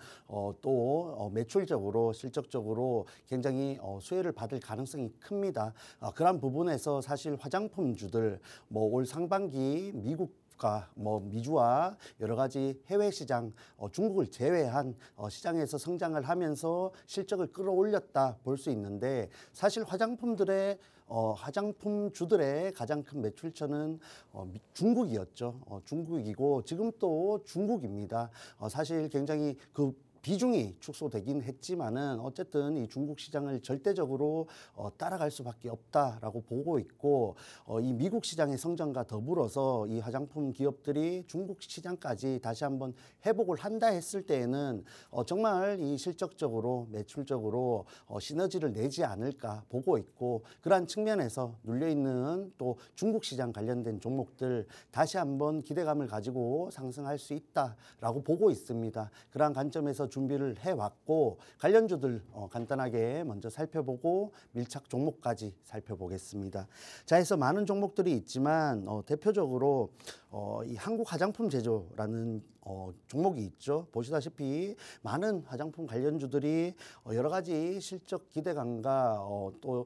또 매출적으로 실적적으로 굉장히 수혜를 받을 가능성이 큽니다. 그런 부분에서 사실 화장품주들 올 상반기 미주와 여러 가지 해외 시장, 중국을 제외한 시장에서 성장을 하면서 실적을 끌어올렸다 볼 수 있는데 사실 화장품주들의 가장 큰 매출처는 중국이었죠. 중국이고 지금 또 중국입니다. 사실 굉장히 비중이 축소되긴 했지만은 어쨌든 이 중국 시장을 절대적으로 따라갈 수밖에 없다라고 보고 있고 이 미국 시장의 성장과 더불어서 이 화장품 기업들이 중국 시장까지 다시 한번 회복을 한다 했을 때에는 정말 이 실적적으로 매출적으로 시너지를 내지 않을까 보고 있고 그러한 측면에서 눌려있는 또 중국 시장 관련된 종목들 다시 한번 기대감을 가지고 상승할 수 있다라고 보고 있습니다. 그러한 관점에서 준비를 해왔고 관련주들 간단하게 먼저 살펴보고 밀착 종목까지 살펴보겠습니다. 자, 해서 많은 종목들이 있지만 대표적으로 이 한국 화장품 제조라는 종목이 있죠. 보시다시피 많은 화장품 관련주들이 여러 가지 실적 기대감과 또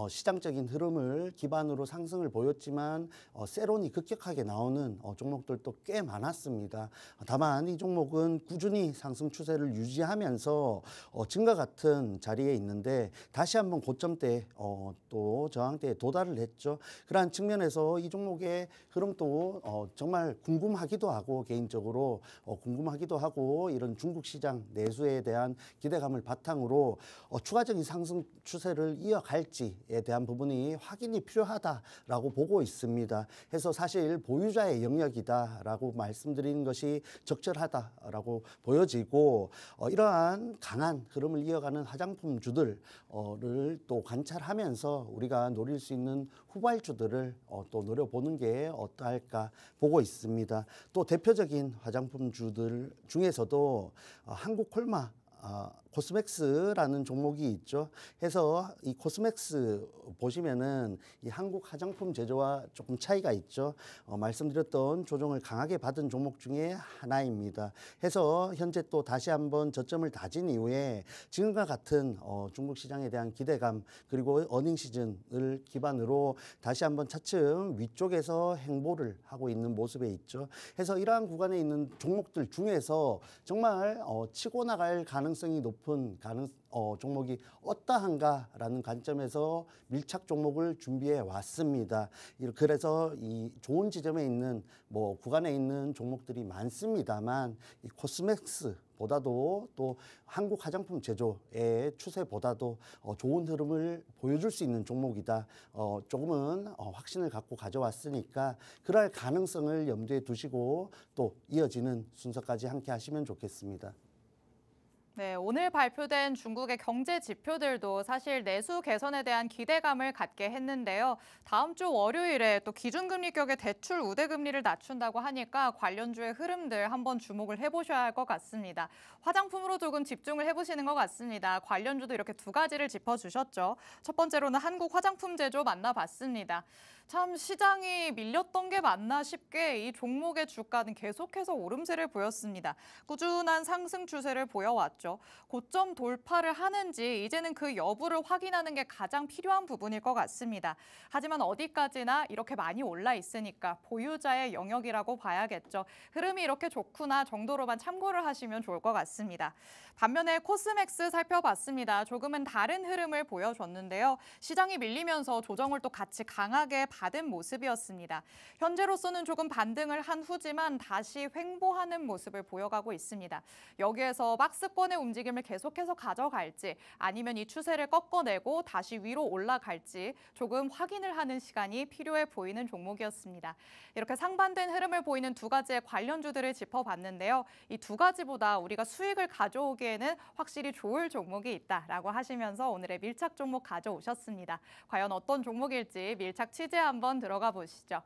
시장적인 흐름을 기반으로 상승을 보였지만 세론이 급격하게 나오는 종목들도 꽤 많았습니다. 다만 이 종목은 꾸준히 상승 추세를 유지하면서 지금과 같은 자리에 있는데 다시 한번 고점대 또 저항대에 도달을 했죠. 그러한 측면에서 이 종목의 흐름도 정말 궁금하기도 하고 개인적으로 궁금하기도 하고 이런 중국 시장 내수에 대한 기대감을 바탕으로 추가적인 상승 추세를 이어갈지에 대한 부분이 확인이 필요하다라고 보고 있습니다. 해서 사실 보유자의 영역이다라고 말씀드리는 것이 적절하다라고 보여지고 이러한 강한 흐름을 이어가는 화장품주들을 또 관찰하면서 우리가 노릴 수 있는 후발주들을 또 노려보는 게 어떠할까 보고 있습니다. 또 대표적인 화장품주들 중에서도 한국 콜마 코스맥스라는 종목이 있죠. 해서 이 코스맥스 보시면은 이 한국 화장품 제조와 조금 차이가 있죠. 말씀드렸던 조정을 강하게 받은 종목 중에 하나입니다. 해서 현재 또 다시 한번 저점을 다진 이후에 지금과 같은 중국 시장에 대한 기대감 그리고 어닝 시즌을 기반으로 다시 한번 차츰 위쪽에서 행보를 하고 있는 모습에 있죠. 해서 이러한 구간에 있는 종목들 중에서 정말 치고 나갈 가능성이 높은 종목이 어떠한가라는 관점에서 밀착 종목을 준비해 왔습니다. 그래서 이 좋은 지점에 있는 구간에 있는 종목들이 많습니다만 이 코스맥스보다도 또 한국 화장품 제조의 추세보다도 좋은 흐름을 보여줄 수 있는 종목이다. 조금은 확신을 갖고 가져왔으니까 그럴 가능성을 염두에 두시고 또 이어지는 순서까지 함께 하시면 좋겠습니다. 네, 오늘 발표된 중국의 경제 지표들도 사실 내수 개선에 대한 기대감을 갖게 했는데요. 다음 주 월요일에 또 기준금리 격의 대출 우대금리를 낮춘다고 하니까 관련주의 흐름들 한번 주목을 해보셔야 할 것 같습니다. 화장품으로 조금 집중을 해보시는 것 같습니다. 관련주도 이렇게 두 가지를 짚어주셨죠. 첫 번째로는 한국 화장품 제조 만나봤습니다. 참 시장이 밀렸던 게 맞나 싶게 이 종목의 주가는 계속해서 오름세를 보였습니다. 꾸준한 상승 추세를 보여왔죠. 고점 돌파를 하는지 이제는 그 여부를 확인하는 게 가장 필요한 부분일 것 같습니다. 하지만 어디까지나 이렇게 많이 올라 있으니까 보유자의 영역이라고 봐야겠죠. 흐름이 이렇게 좋구나 정도로만 참고를 하시면 좋을 것 같습니다. 반면에 코스맥스 살펴봤습니다. 조금은 다른 흐름을 보여줬는데요. 시장이 밀리면서 조정을 또 같이 강하게 받은 모습이었습니다. 현재로서는 조금 반등을 한 후지만 다시 횡보하는 모습을 보여가고 있습니다. 여기에서 박스권의 움직임을 계속해서 가져갈지 아니면 이 추세를 꺾어내고 다시 위로 올라갈지 조금 확인을 하는 시간이 필요해 보이는 종목이었습니다. 이렇게 상반된 흐름을 보이는 두 가지의 관련주들을 짚어봤는데요. 이 두 가지보다 우리가 수익을 가져오기에는 확실히 좋을 종목이 있다라고 하시면서 오늘의 밀착 종목 가져오셨습니다. 과연 어떤 종목일지 밀착 취재 한번 들어가 보시죠.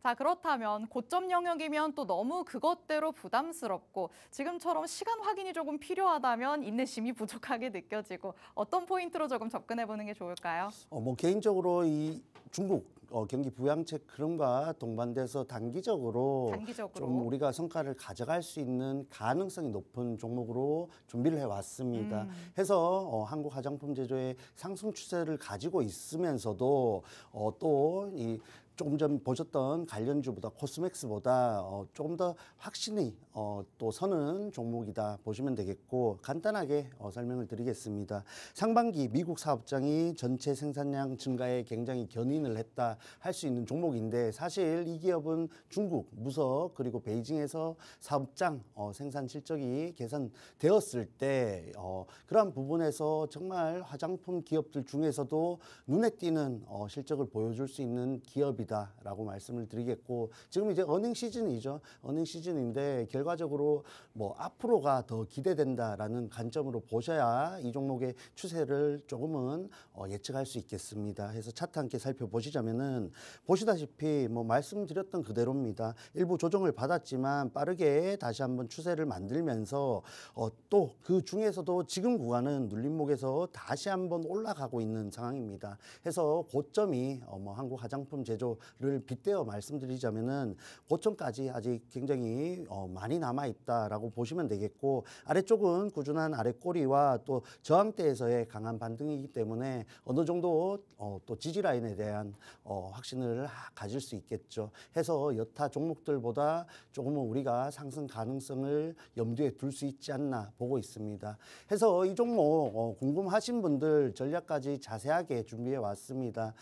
자, 그렇다면 고점 영역이면 또 너무 그것대로 부담스럽고 지금처럼 시간 확인이 조금 필요하다면 인내심이 부족하게 느껴지고 어떤 포인트로 조금 접근해보는 게 좋을까요? 개인적으로 이 중국 경기 부양책 흐름과 동반돼서 단기적으로 좀 우리가 성과를 가져갈 수 있는 가능성이 높은 종목으로 준비를 해왔습니다. 해서 한국 화장품 제조의 상승 추세를 가지고 있으면서도 또 이 조금 전 보셨던 관련주보다 코스맥스보다 조금 더 확신이 또 서는 종목이다 보시면 되겠고 간단하게 설명을 드리겠습니다. 상반기 미국 사업장이 전체 생산량 증가에 굉장히 견인을 했다 할 수 있는 종목인데 사실 이 기업은 중국, 무석 그리고 베이징에서 사업장 생산 실적이 개선되었을 때 그러한 부분에서 정말 화장품 기업들 중에서도 눈에 띄는 실적을 보여줄 수 있는 기업이 종목이다라고 말씀을 드리겠고 지금 이제 어닝 시즌이죠. 어닝 시즌인데 결과적으로 뭐 앞으로가 더 기대된다라는 관점으로 보셔야 이 종목의 추세를 조금은 예측할 수 있겠습니다. 해서 차트 함께 살펴보시자면은 보시다시피 뭐 말씀드렸던 그대로입니다. 일부 조정을 받았지만 빠르게 다시 한번 추세를 만들면서 또 그 중에서도 지금 구간은 눌림목에서 다시 한번 올라가고 있는 상황입니다. 해서 고점이 뭐 한국 화장품 제조를 빗대어 말씀드리자면은 고점까지 아직 굉장히 많이 남아 있다라고 보시면 되겠고 아래쪽은 꾸준한 아래꼬리와 또 저항대에서의 강한 반등이기 때문에 어느 정도 또 지지 라인에 대한 확신을 가질 수 있겠죠. 해서 여타 종목들보다 조금은 우리가 상승 가능성을 염두에 둘 수 있지 않나 보고 있습니다. 해서 이 종목 궁금하신 분들 전략까지 자세하게 준비해 왔습니다.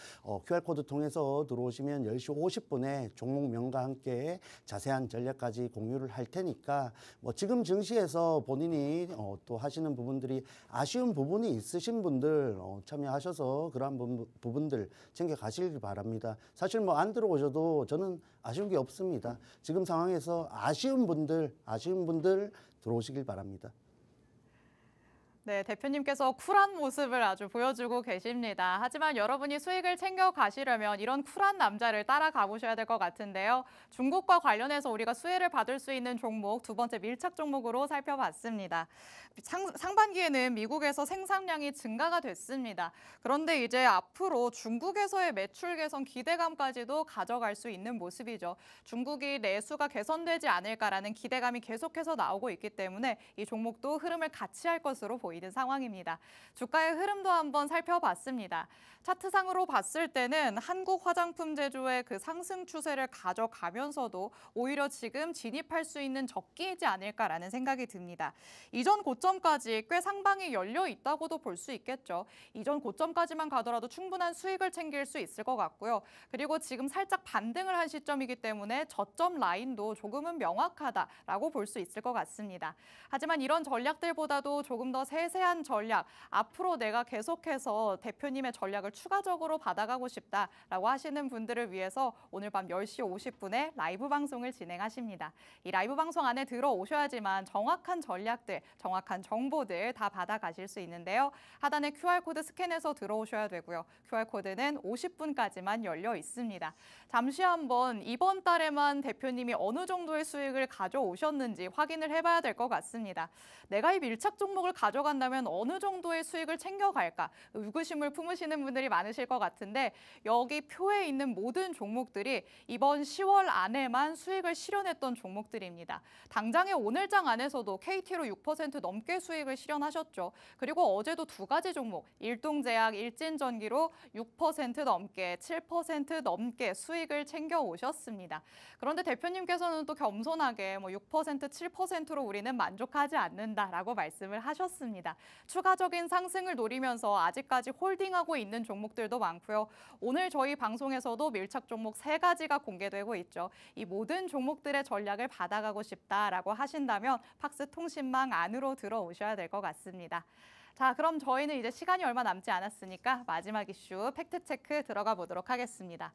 QR코드 통해서 들어오시면 10시 50분에 종목명과 함께 자세한 전략까지 공유를 할 테니까 뭐 지금 증시에서 본인이 또 하시는 부분들이 아쉬운 부분이 있으신 분들 참여하셔서 그러한 부분들 챙겨 가시길 바랍니다. 사실 뭐 안 들어오셔도 저는 아쉬운 게 없습니다. 지금 상황에서 아쉬운 분들 들어오시길 바랍니다. 네, 대표님께서 쿨한 모습을 아주 보여주고 계십니다. 하지만 여러분이 수익을 챙겨 가시려면 이런 쿨한 남자를 따라가 보셔야 될 것 같은데요. 중국과 관련해서 우리가 수혜를 받을 수 있는 종목 두 번째 밀착 종목으로 살펴봤습니다. 상반기에는 미국에서 생산량이 증가가 됐습니다. 그런데 이제 앞으로 중국에서의 매출 개선 기대감까지도 가져갈 수 있는 모습이죠. 중국이 내수가 개선되지 않을까라는 기대감이 계속해서 나오고 있기 때문에 이 종목도 흐름을 같이 할 것으로 보이는 상황입니다. 주가의 흐름도 한번 살펴봤습니다. 차트상으로 봤을 때는 한국 화장품 제조의 그 상승 추세를 가져가면서도 오히려 지금 진입할 수 있는 적기이지 않을까라는 생각이 듭니다. 이전 고점까지 꽤 상방이 열려 있다고도 볼 수 있겠죠. 이전 고점까지만 가더라도 충분한 수익을 챙길 수 있을 것 같고요. 그리고 지금 살짝 반등을 한 시점이기 때문에 저점 라인도 조금은 명확하다라고 볼 수 있을 것 같습니다. 하지만 이런 전략들보다도 조금 더 세세한 전략, 앞으로 내가 계속해서 대표님의 전략을 추가적으로 받아가고 싶다라고 하시는 분들을 위해서 오늘 밤 10시 50분에 라이브 방송을 진행하십니다. 이 라이브 방송 안에 들어오셔야지만 정확한 전략들, 정확한 정보들 다 받아가실 수 있는데요. 하단에 QR코드 스캔해서 들어오셔야 되고요. QR코드는 50분까지만 열려 있습니다. 잠시 한번 이번 달에만 대표님이 어느 정도의 수익을 가져오셨는지 확인을 해봐야 될 것 같습니다. 내가 이 밀착 종목을 가져간다면 어느 정도의 수익을 챙겨갈까? 의구심을 품으시는 분들이 많으실 것 같은데 여기 표에 있는 모든 종목들이 이번 10월 안에만 수익을 실현했던 종목들입니다. 당장의 오늘장 안에서도 KT로 6% 넘게 수익을 실현하셨죠. 그리고 어제도 두 가지 종목, 일동제약, 일진전기로 6% 넘게, 7% 넘게 수익을 챙겨 오셨습니다. 그런데 대표님께서는 또 겸손하게 6%, 7%로 우리는 만족하지 않는다라고 말씀을 하셨습니다. 추가적인 상승을 노리면서 아직까지 홀딩하고 있는 종목들도 많고요. 오늘 저희 방송에서도 밀착 종목 3가지가 공개되고 있죠. 이 모든 종목들의 전략을 받아가고 싶다라고 하신다면 팍스 통신망 안으로 들어오셔야 될 것 같습니다. 자, 그럼 저희는 이제 시간이 얼마 남지 않았으니까 마지막 이슈 팩트체크 들어가 보도록 하겠습니다.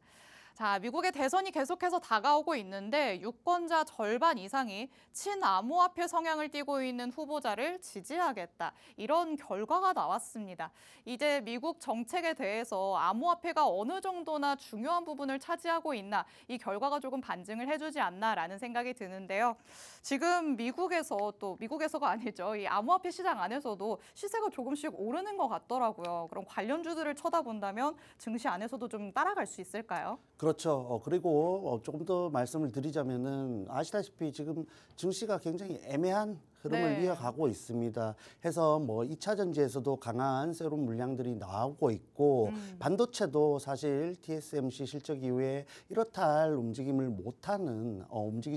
자, 미국의 대선이 계속해서 다가오고 있는데 유권자 절반 이상이 친암호화폐 성향을 띠고 있는 후보자를 지지하겠다. 이런 결과가 나왔습니다. 이제 미국 정책에 대해서 암호화폐가 어느 정도나 중요한 부분을 차지하고 있나 이 결과가 조금 반증을 해주지 않나라는 생각이 드는데요. 지금 미국에서가 아니죠. 이 암호화폐 시장 안에서도 시세가 조금씩 오르는 것 같더라고요. 그럼 관련주들을 쳐다본다면 증시 안에서도 좀 따라갈 수 있을까요? 그렇죠. 그리고 조금 더 말씀을 드리자면은 아시다시피 지금 증시가 굉장히 애매한 흐름을 이어가고 있습니다. 해서 2차 전지에서도 강한 새로운 물량들이 나오고 있고 반도체도 사실 TSMC 실적 이후에 이렇다 할 움직이지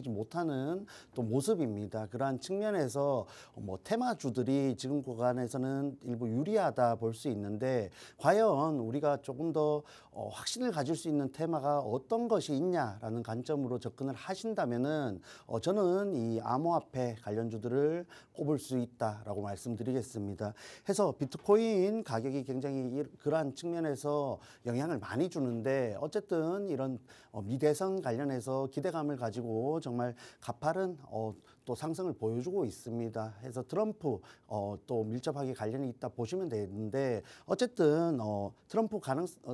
못하는 또 모습입니다. 그러한 측면에서 테마주들이 지금 구간에서는 일부 유리하다 볼 수 있는데 과연 우리가 조금 더 확신을 가질 수 있는 테마가 어떤 것이 있냐라는 관점으로 접근을 하신다면은 저는 이 암호화폐 관련주들을 종목을 꼽을 수 있다라고 말씀드리겠습니다. 해서 비트코인 가격이 굉장히 그러한 측면에서 영향을 많이 주는데 어쨌든 이런 미대선 관련해서 기대감을 가지고 정말 가파른 또 상승을 보여주고 있습니다. 해서 트럼프 또 밀접하게 관련이 있다 보시면 되는데 어쨌든 트럼프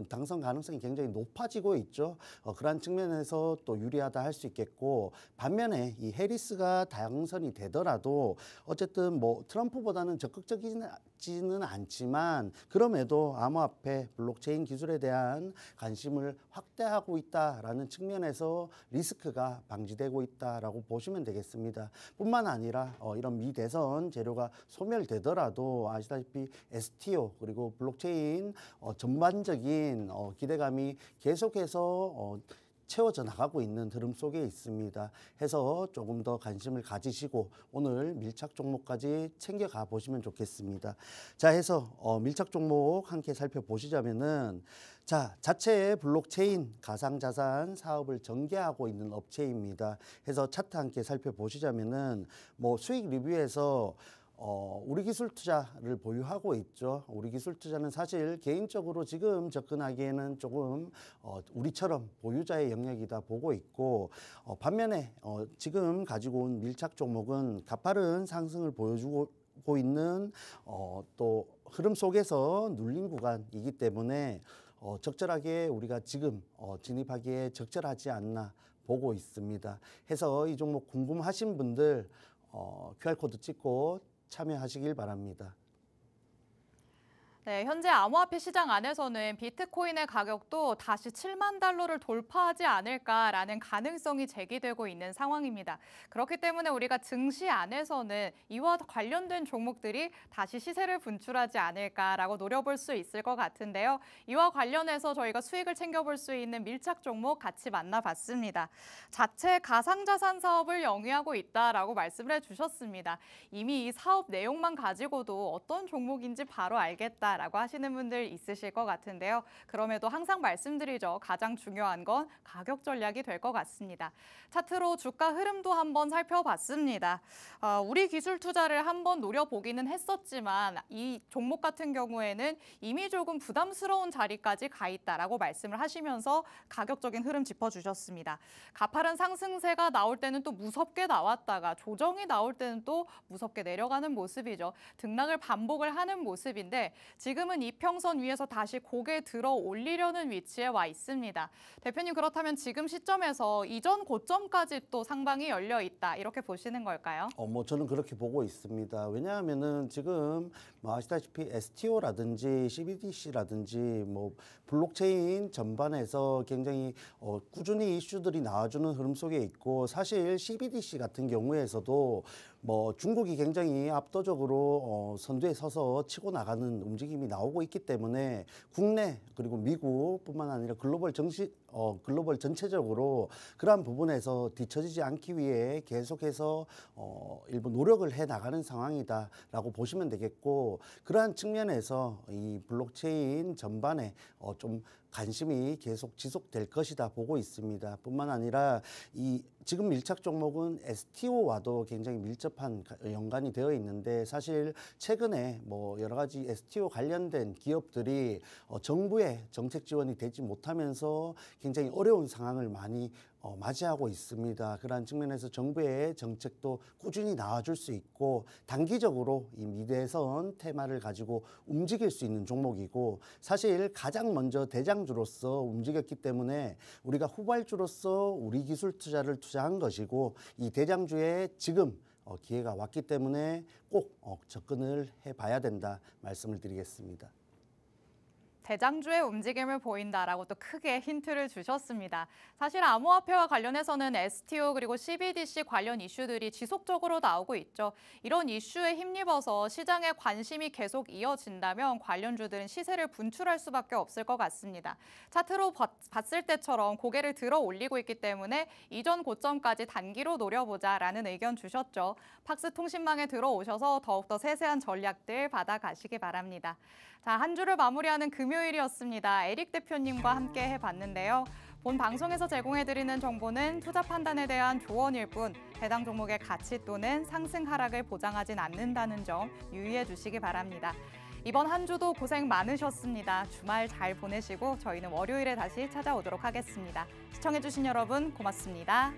당선 가능성이 굉장히 높아지고 있죠. 그러한 측면에서 또 유리하다 할 수 있겠고 반면에 이 해리스가 당선이 되더라도 어쨌든 뭐 트럼프보다는 적극적이지는 않지만 그럼에도 암호화폐 블록체인 기술에 대한 관심을 확대하고 있다라는 측면에서 리스크가 방지되고 있다라고 보시면 되겠습니다. 뿐만 아니라 이런 미대선 재료가 소멸되더라도 아시다시피 STO 그리고 블록체인 전반적인 기대감이 계속해서 채워져 나가고 있는 흐름 속에 있습니다. 해서 조금 더 관심을 가지시고 오늘 밀착 종목까지 챙겨가 보시면 좋겠습니다. 자, 해서 밀착 종목 함께 살펴보시자면은 자체의 블록체인 가상자산 사업을 전개하고 있는 업체입니다. 해서 차트 함께 살펴보시자면은 뭐 수익 리뷰에서 우리 기술 투자를 보유하고 있죠. 우리 기술 투자는 사실 개인적으로 지금 접근하기에는 조금 우리처럼 보유자의 영역이다 보고 있고 반면에 지금 가지고 온 밀착 종목은 가파른 상승을 보여주고 있는 또 흐름 속에서 눌린 구간이기 때문에 적절하게 우리가 지금 진입하기에 적절하지 않나 보고 있습니다. 해서 이 종목 궁금하신 분들 QR코드 찍고 참여하시길 바랍니다. 네, 현재 암호화폐 시장 안에서는 비트코인의 가격도 다시 7만 달러를 돌파하지 않을까라는 가능성이 제기되고 있는 상황입니다. 그렇기 때문에 우리가 증시 안에서는 이와 관련된 종목들이 다시 시세를 분출하지 않을까라고 노려볼 수 있을 것 같은데요. 이와 관련해서 저희가 수익을 챙겨볼 수 있는 밀착 종목 같이 만나봤습니다. 자체 가상자산 사업을 영위하고 있다라고 말씀을 해주셨습니다. 이미 이 사업 내용만 가지고도 어떤 종목인지 바로 알겠다. 라고 하시는 분들 있으실 것 같은데요. 그럼에도 항상 말씀드리죠. 가장 중요한 건 가격 전략이 될 것 같습니다. 차트로 주가 흐름도 한번 살펴봤습니다. 우리 기술 투자를 한번 노려보기는 했었지만 이 종목 같은 경우에는 이미 조금 부담스러운 자리까지 가 있다라고 말씀을 하시면서 가격적인 흐름 짚어주셨습니다. 가파른 상승세가 나올 때는 또 무섭게 나왔다가 조정이 나올 때는 또 무섭게 내려가는 모습이죠. 등락을 반복을 하는 모습인데 지금은 이평선 위에서 다시 고개 들어 올리려는 위치에 와 있습니다. 대표님 그렇다면 지금 시점에서 이전 고점까지 또 상방이 열려 있다 이렇게 보시는 걸까요? 뭐 저는 그렇게 보고 있습니다. 왜냐하면은 지금 뭐 아시다시피 STO라든지 CBDC라든지 뭐 블록체인 전반에서 굉장히 꾸준히 이슈들이 나와주는 흐름 속에 있고 사실 CBDC 같은 경우에서도 뭐 중국이 굉장히 압도적으로 선두에 서서 치고 나가는 움직임이 나오고 있기 때문에 국내 그리고 미국뿐만 아니라 글로벌 전체적으로 그러한 부분에서 뒤처지지 않기 위해 계속해서 일부 노력을 해 나가는 상황이다라고 보시면 되겠고 그러한 측면에서 이 블록체인 전반에 좀 관심이 계속 지속될 것이다 보고 있습니다. 뿐만 아니라 이 지금 밀착 종목은 STO와도 굉장히 밀접한 연관이 되어 있는데 사실 최근에 뭐 여러 가지 STO 관련된 기업들이 정부의 정책 지원이 되지 못하면서 굉장히 어려운 상황을 많이 맞이하고 있습니다. 그러한 측면에서 정부의 정책도 꾸준히 나와줄 수 있고 단기적으로 이 미대선 테마를 가지고 움직일 수 있는 종목이고 사실 가장 먼저 대장주로서 움직였기 때문에 우리가 후발주로서 우리 기술 투자를 투자한 것이고 이 대장주에 지금 기회가 왔기 때문에 꼭 접근을 해봐야 된다 말씀을 드리겠습니다. 대장주의 움직임을 보인다라고 또 크게 힌트를 주셨습니다. 사실 암호화폐와 관련해서는 STO 그리고 CBDC 관련 이슈들이 지속적으로 나오고 있죠. 이런 이슈에 힘입어서 시장의 관심이 계속 이어진다면 관련주들은 시세를 분출할 수밖에 없을 것 같습니다. 차트로 봤을 때처럼 고개를 들어 올리고 있기 때문에 이전 고점까지 단기로 노려보자라는 의견 주셨죠. 팍스통신망에 들어오셔서 더욱더 세세한 전략들 받아가시기 바랍니다. 자, 한 주를 마무리하는 금요일이었습니다. 에릭 대표님과 함께 해봤는데요. 본 방송에서 제공해드리는 정보는 투자 판단에 대한 조언일 뿐 해당 종목의 가치 또는 상승 하락을 보장하진 않는다는 점 유의해 주시기 바랍니다. 이번 한 주도 고생 많으셨습니다. 주말 잘 보내시고 저희는 월요일에 다시 찾아오도록 하겠습니다. 시청해주신 여러분 고맙습니다.